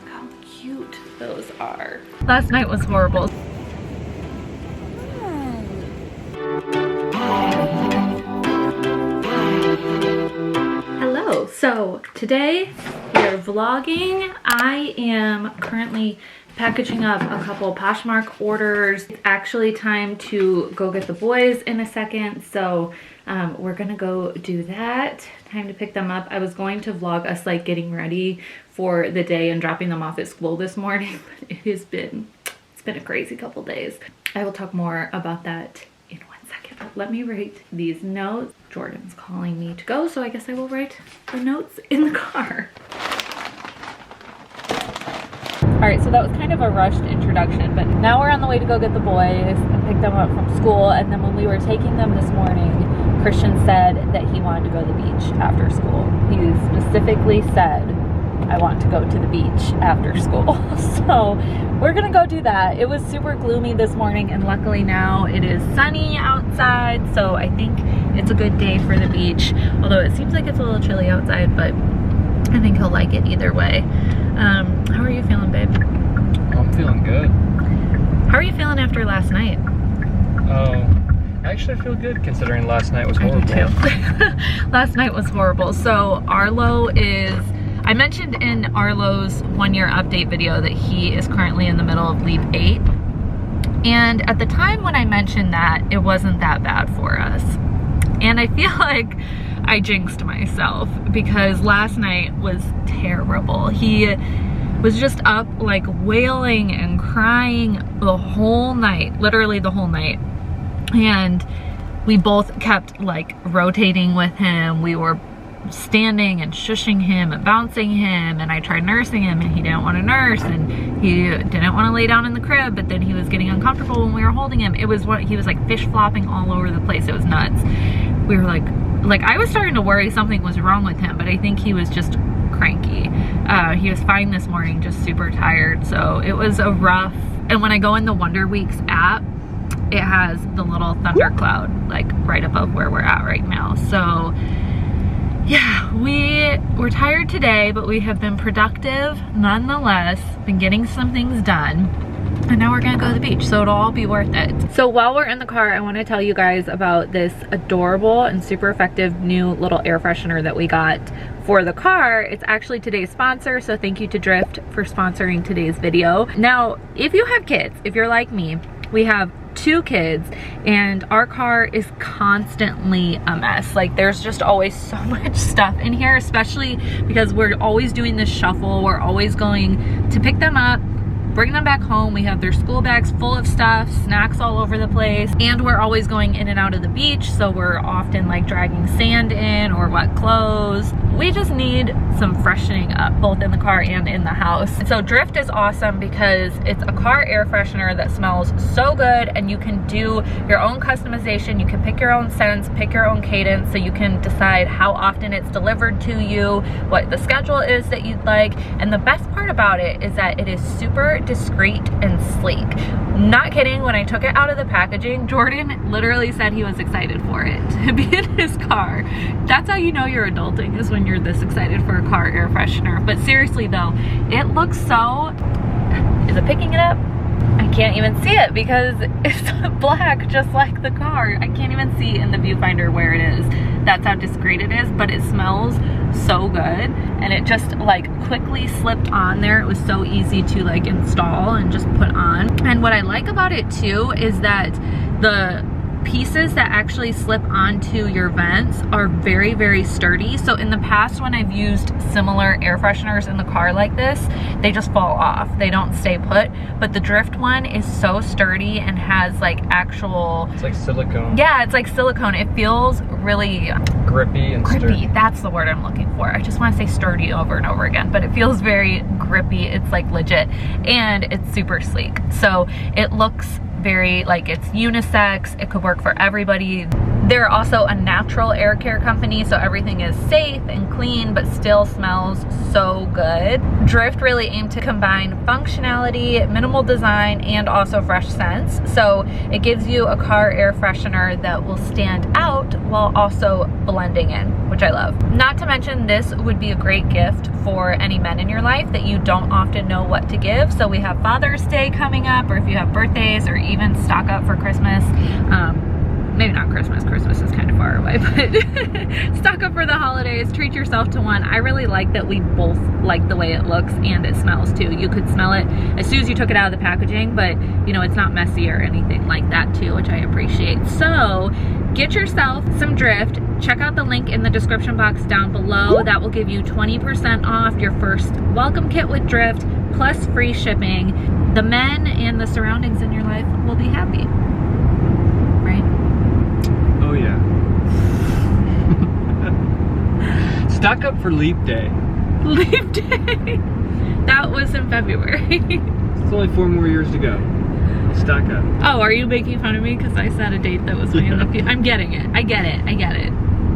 Look how cute those are. Last night was horrible. Hello, so today we are vlogging. I am currently packaging up a couple Poshmark orders. It's actually time to go get the boys in a second, so we're gonna go do that. Time to pick them up. I was going to vlog us like getting ready for the day and dropping them off at school this morning, but it's been a crazy couple days. I will talk more about that in 1 second, but let me write these notes. Jordan's calling me to go, so I guess I will write the notes in the car. All right, so that was kind of a rushed introduction, but now we're on the way to go get the boys and pick them up from school. And then when we were taking them this morning, Christian said that he wanted to go to the beach after school. He specifically said, I want to go to the beach after school. So we're gonna go do that. It was super gloomy this morning, and luckily now it is sunny outside, so I think it's a good day for the beach. Although it seems like it's a little chilly outside, but I think he'll like it either way. How are you feeling, babe? I'm feeling good. How are you feeling after last night? Oh, actually I feel good considering last night was horrible. I do too. Last night was horrible. So Arlo is, I mentioned in Arlo's 1-year update video that he is currently in the middle of Leap 8. And at the time when I mentioned that, it wasn't that bad for us. And I feel like I jinxed myself because last night was terrible. He was just up like wailing and crying the whole night, literally the whole night. And we both kept like rotating with him. We were standing and shushing him and bouncing him, and I tried nursing him and he didn't want to nurse, and he didn't want to lay down in the crib, but then he was getting uncomfortable when we were holding him. It was what he was like fish flopping all over the place. It was nuts. We were like I was starting to worry something was wrong with him, but I think he was just cranky. He was fine this morning, just super tired. So it was a rough, and when I go in the Wonder Weeks app, it has the little thundercloud like right above where we're at right now. So yeah, we're tired today, but we have been productive nonetheless, been getting some things done. And now we're gonna go to the beach, so it'll all be worth it. So while we're in the car, I wanna tell you guys about this adorable and super effective new little air freshener that we got for the car. It's actually today's sponsor, so thank you to Drift for sponsoring today's video. Now, if you have kids, if you're like me, we have 2 kids, and our car is constantly a mess. Like there's just always so much stuff in here, especially because we're always doing this shuffle. We're always going to pick them up, bring them back home. We have their school bags full of stuff, snacks all over the place, and we're always going in and out of the beach, so we're often like dragging sand in or wet clothes. We just need some freshening up, both in the car and in the house. So Drift is awesome because it's a car air freshener that smells so good, and you can do your own customization. You can pick your own scents, pick your own cadence, so you can decide how often it's delivered to you, what the schedule is that you'd like. And the best part about it is that it is super discreet and sleek. Not kidding, when I took it out of the packaging, Jordan literally said he was excited for it to be in his car. That's how you know you're adulting, is when you're this excited for a car air freshener. But seriously though, it looks so, is it picking it up? I can't even see it because it's black just like the car. I can't even see in the viewfinder where it is. That's how discreet it is, but it smells so good, and it just like quickly slipped on there. It was so easy to like install and just put on. And what I like about it too is that the pieces that actually slip onto your vents are very, very sturdy. So in the past, when I've used similar air fresheners in the car like this, they just fall off. They don't stay put. But the Drift one is so sturdy and has like actual... It's like silicone. Yeah, it's like silicone. It feels really... grippy and sturdy. That's the word I'm looking for. I just want to say sturdy over and over again, but it feels very grippy. It's like legit, and it's super sleek. So it looks very like it's unisex. It could work for everybody. They're also a natural air care company, so everything is safe and clean, but still smells so good. Drift really aimed to combine functionality, minimal design, and also fresh scents. So it gives you a car air freshener that will stand out while also blending in, which I love. Not to mention, this would be a great gift for any men in your life that you don't often know what to give. So we have Father's Day coming up, or if you have birthdays, or even stock up for Christmas. Maybe not Christmas, Christmas is kind of far away, but stock up for the holidays, treat yourself to one. I really like that we both like the way it looks and it smells too. You could smell it as soon as you took it out of the packaging, but you know, it's not messy or anything like that too, which I appreciate. So get yourself some Drift. Check out the link in the description box down below. That will give you 20% off your first welcome kit with Drift, plus free shipping. The men and the surroundings in your life will be happy. Oh yeah. Stock up for Leap Day. Leap Day. That was in February. It's only 4 more years to go. Stock up. Oh, are you making fun of me because I set a date that was way in the future? I'm getting it. I get it. I get it.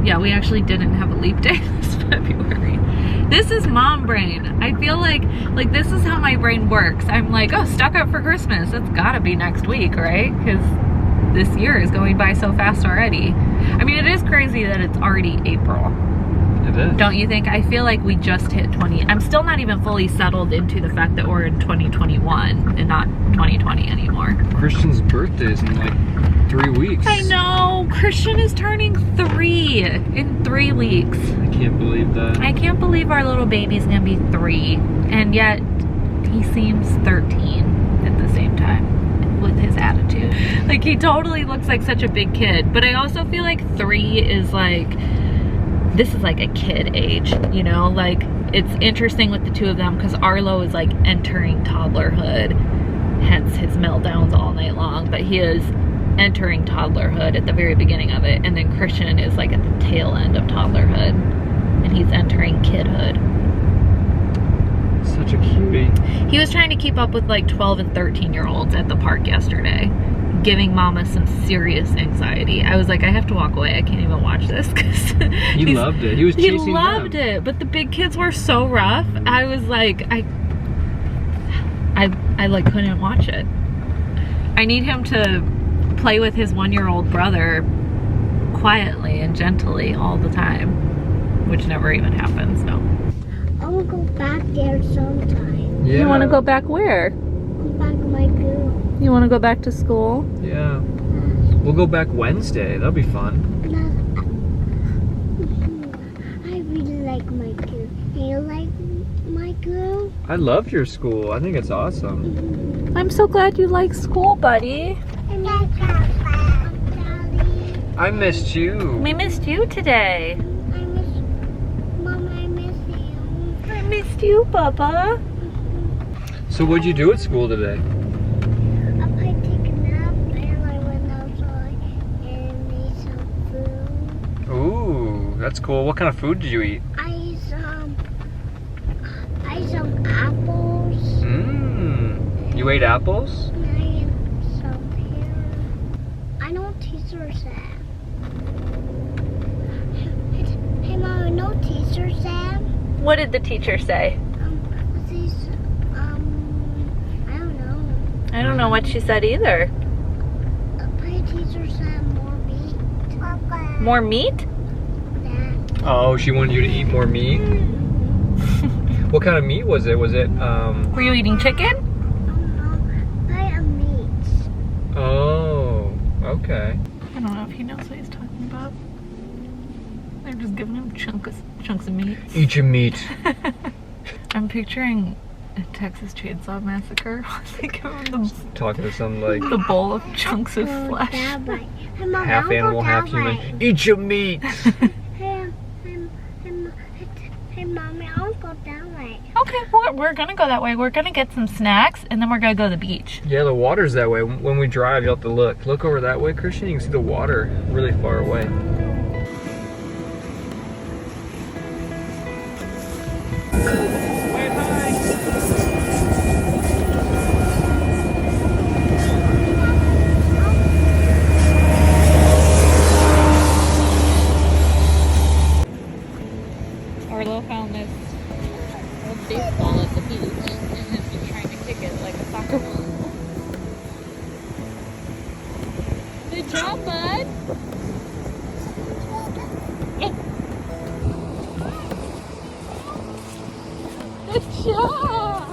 Yeah, we actually didn't have a leap day this February. This is mom brain. I feel like this is how my brain works. I'm like, oh, stock up for Christmas. That's gotta be next week, right? Because this year is going by so fast already. I mean, it is crazy that it's already April. It is. Don't you think? I feel like we just hit 20. I'm still not even fully settled into the fact that we're in 2021 and not 2020 anymore. Christian's birthday is in like 3 weeks. I know. Christian is turning 3 in 3 weeks. I can't believe that. I can't believe our little baby's gonna be 3, and yet he seems 13 at the same time. With his attitude, like he totally looks like such a big kid, but I also feel like 3 is like, this is like a kid age, you know? Like, it's interesting with the two of them because Arlo is like entering toddlerhood, hence his meltdowns all night long, but he is entering toddlerhood at the very beginning of it, and then Christian is like at the tail end of toddlerhood and he's entering kidhood. Such a cutie. He was trying to keep up with like 12 and 13-year-olds at the park yesterday, giving mama some serious anxiety. I was like, I have to walk away. I can't even watch this because he loved it. He was chasing them. He loved it, but the big kids were so rough. I was like, I like couldn't watch it. I need him to play with his 1-year-old brother quietly and gently all the time, which never even happens. So. I will go back there sometime. Yeah. You want to go back where? Go back to my girl. You want to go back to school? Yeah. We'll go back Wednesday. That'll be fun. I really like my girl. Do you like my girl? I loved your school. I think it's awesome. I'm so glad you like school, buddy. I miss Daddy. I missed you. We missed you today. I missed you, Papa. So what'd you do at school today? I took a nap and I went outside and made some food. Ooh, that's cool. What kind of food did you eat? I ate some apples. Mmm. You ate apples? And I ate some pears. I know teacher said. Hey Mom, I know teacher said. What did the teacher say? I don't know. I don't know what she said either. My teacher said more meat. More meat? Yeah. Oh, she wanted you to eat more meat? What kind of meat was it? Was it, Were you eating chicken? I am meat. Oh, okay. I don't know if he knows what he's talking about. They're just giving him chunks of meat. Eat your meat. I'm picturing a Texas Chainsaw Massacre. They give him Talking to some, like, the bowl of chunks of flesh. half animal, half human. Eat your meat! Hey, Mommy, I'll go that way. Okay, well, we're gonna go that way. We're gonna get some snacks and then we're gonna go to the beach. Yeah, the water's that way. When we drive, you'll have to look. Look over that way, Christian. You can see the water really far away. baseball at the beach and has been trying to kick it like a soccer ball. Good job, bud. Yeah. Good job.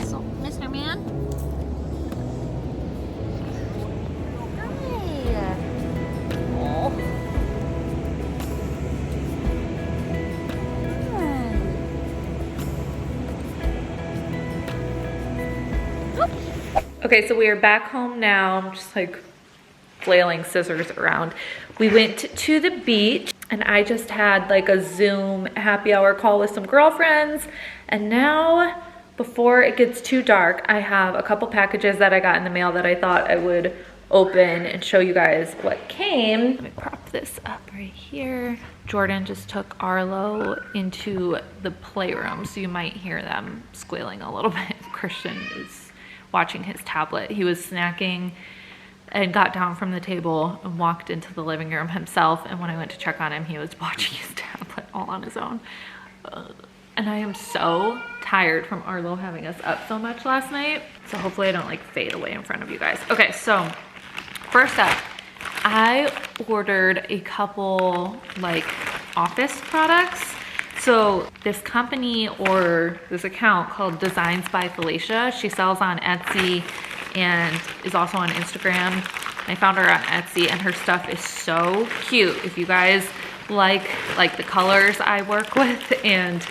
So, Mr. Man. Hi. Oh. Okay, so we are back home now. I'm just like flailing scissors around. We went to the beach and I just had like a Zoom happy hour call with some girlfriends. And now, before it gets too dark, I have a couple packages that I got in the mail that I thought I would open and show you guys what came. Let me prop this up right here. Jordan just took Arlo into the playroom, so you might hear them squealing a little bit. Christian is watching his tablet. He was snacking and got down from the table and walked into the living room himself, and when I went to check on him, he was watching his tablet all on his own. And I am so tired from Arlo having us up so much last night, so hopefully I don't like fade away in front of you guys. Okay, so first up, I ordered a couple like office products. So this company or this account called Designs by Felicia, she sells on Etsy and is also on Instagram. I found her on Etsy and her stuff is so cute. If you guys like the colors I work with and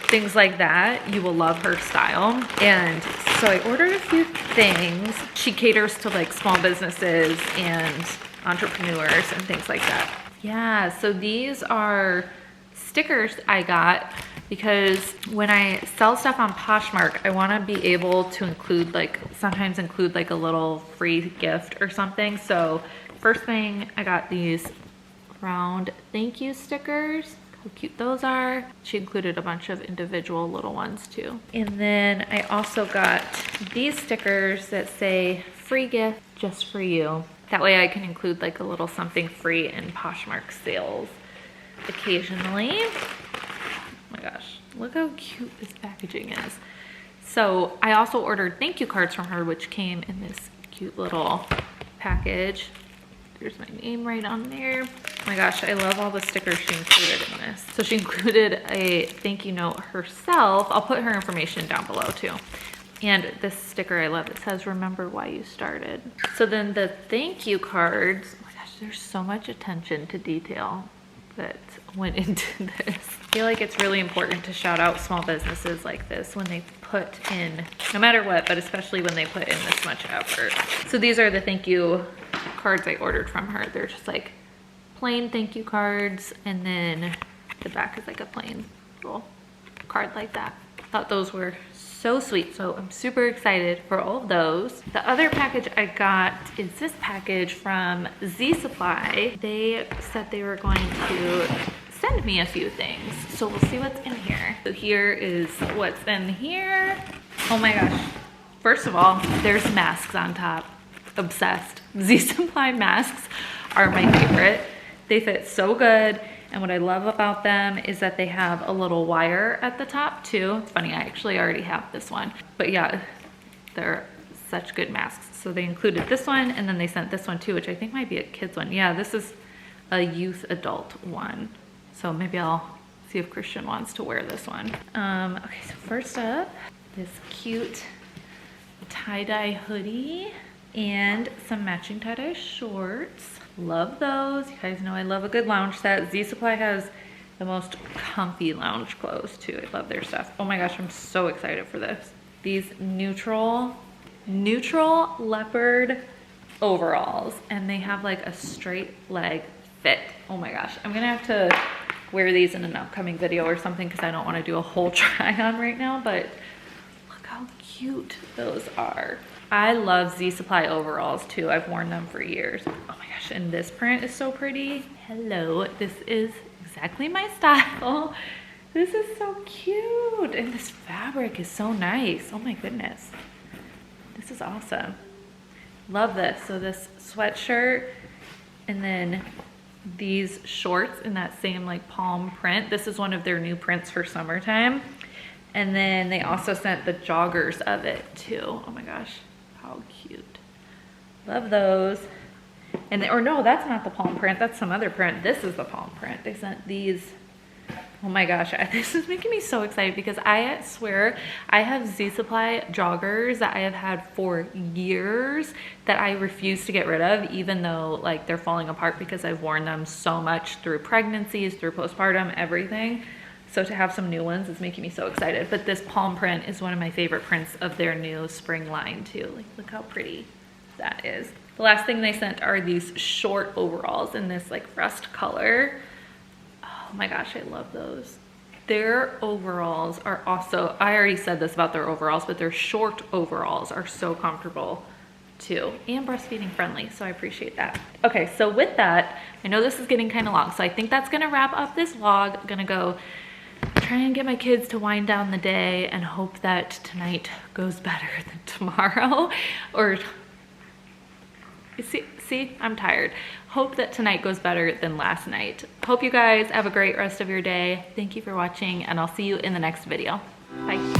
things like that, you will love her style. And so I ordered a few things. She caters to like small businesses and entrepreneurs and things like that. Yeah, so these are stickers I got because when I sell stuff on Poshmark, I want to be able to include sometimes include like a little free gift or something. So first thing, I got these round thank you stickers. How cute those are. She included a bunch of individual little ones too. And then I also got these stickers that say free gift just for you. That way I can include like a little something free in Poshmark sales occasionally. Oh my gosh, look how cute this packaging is. So I also ordered thank you cards from her, which came in this cute little package. There's my name right on there. Oh my gosh, I love all the stickers she included in this. So she included a thank you note herself. I'll put her information down below too. And this sticker I love, it says remember why you started. So then the thank you cards, oh my gosh, there's so much attention to detail that went into this. I feel like it's really important to shout out small businesses like this when they put in, no matter what, but especially when they put in this much effort. So these are the thank you cards I ordered from her. They're just like plain thank you cards, and then the back is like a plain little card like that. Thought those were so sweet, so I'm super excited for all of those. The other package I got is this package from Z Supply. They said they were going to send me a few things, so we'll see what's in here. So here is what's in here. Oh my gosh, first of all, there's masks on top. Obsessed. Z Supply masks are my favorite. They fit so good. And what I love about them is that they have a little wire at the top too. It's funny, I actually already have this one. But yeah, they're such good masks. So they included this one, and then they sent this one too, which I think might be a kid's one. Yeah, this is a youth adult one. So maybe I'll see if Christian wants to wear this one. Okay, so first up, this cute tie-dye hoodie and some matching tie-dye shorts. Love those. You guys know I love a good lounge set. Z Supply has the most comfy lounge clothes too. I love their stuff. Oh my gosh, I'm so excited for this. These neutral leopard overalls, and they have like a straight leg fit. Oh my gosh, I'm gonna have to wear these in an upcoming video or something because I don't want to do a whole try on right now, but look how cute those are. I love Z Supply overalls too. I've worn them for years. Oh my gosh, and this print is so pretty. Hello, this is exactly my style. This is so cute. And this fabric is so nice. Oh my goodness. This is awesome. Love this. So this sweatshirt and then these shorts in that same like palm print. This is one of their new prints for summertime. And then they also sent the joggers of it too. Oh my gosh, how cute. Love those. And or no, that's not the palm print, that's some other print. This is the palm print. They sent these. Oh my gosh, this is making me so excited because I swear I have Z Supply joggers that I have had for years that I refuse to get rid of, even though like they're falling apart because I've worn them so much through pregnancies, through postpartum, everything. So to have some new ones is making me so excited. But this palm print is one of my favorite prints of their new spring line too. Like, look how pretty that is. The last thing they sent are these short overalls in this like rust color. Oh my gosh, I love those. Their overalls are also, I already said this about their overalls, but their short overalls are so comfortable too, and breastfeeding friendly, so I appreciate that. Okay, so with that, I know this is getting kind of long, so I think that's gonna wrap up this vlog. I'm gonna go try and get my kids to wind down the day and hope that tonight goes better than tomorrow. Or, see, I'm tired. Hope that tonight goes better than last night. Hope you guys have a great rest of your day. Thank you for watching, and I'll see you in the next video. Bye.